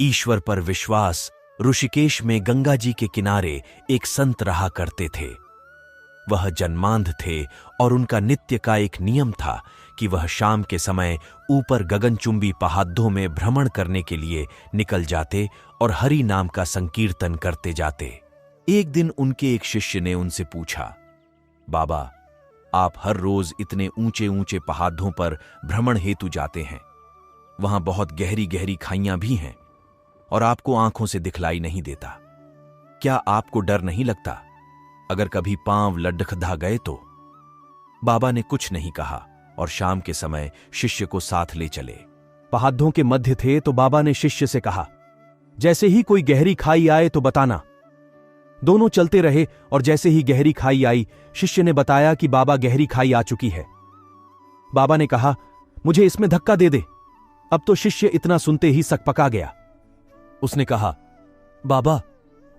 ईश्वर पर विश्वास। ऋषिकेश में गंगा जी के किनारे एक संत रहा करते थे। वह जन्मांध थे और उनका नित्य का एक नियम था कि वह शाम के समय ऊपर गगनचुंबी पहाड़ों में भ्रमण करने के लिए निकल जाते और हरि नाम का संकीर्तन करते जाते। एक दिन उनके एक शिष्य ने उनसे पूछा, बाबा, आप हर रोज इतने ऊंचे ऊंचे पहाड़ों पर भ्रमण हेतु जाते हैं, वहां बहुत गहरी गहरी खाइयां भी हैं और आपको आंखों से दिखलाई नहीं देता। क्या आपको डर नहीं लगता अगर कभी पांव लटखधा गए तो? बाबा ने कुछ नहीं कहा और शाम के समय शिष्य को साथ ले चले। पहाड़ों के मध्य थे तो बाबा ने शिष्य से कहा, जैसे ही कोई गहरी खाई आए तो बताना। दोनों चलते रहे और जैसे ही गहरी खाई आई, शिष्य ने बताया कि बाबा, गहरी खाई आ चुकी है। बाबा ने कहा, मुझे इसमें धक्का दे दे। अब तो शिष्य इतना सुनते ही सकपका गया। उसने कहा, बाबा,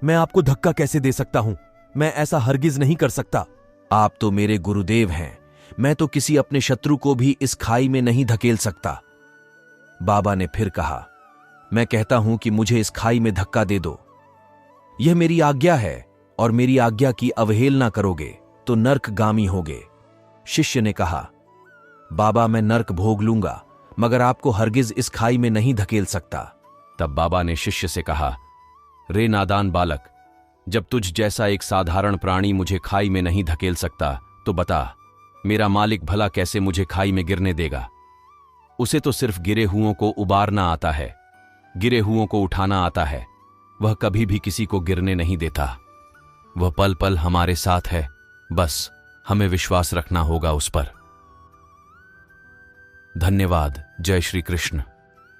मैं आपको धक्का कैसे दे सकता हूं? मैं ऐसा हरगिज नहीं कर सकता। आप तो मेरे गुरुदेव हैं, मैं तो किसी अपने शत्रु को भी इस खाई में नहीं धकेल सकता। बाबा ने फिर कहा, मैं कहता हूं कि मुझे इस खाई में धक्का दे दो। यह मेरी आज्ञा है और मेरी आज्ञा की अवहेलना करोगे तो नरकगामी होगे। शिष्य ने कहा, बाबा, मैं नरक भोग लूंगा मगर आपको हरगिज इस खाई में नहीं धकेल सकता। तब बाबा ने शिष्य से कहा, रे नादान बालक, जब तुझ जैसा एक साधारण प्राणी मुझे खाई में नहीं धकेल सकता तो बता, मेरा मालिक भला कैसे मुझे खाई में गिरने देगा? उसे तो सिर्फ गिरे हुओं को उबारना आता है, गिरे हुओं को उठाना आता है। वह कभी भी किसी को गिरने नहीं देता। वह पल पल हमारे साथ है, बस हमें विश्वास रखना होगा उस पर। धन्यवाद। जय श्री कृष्ण।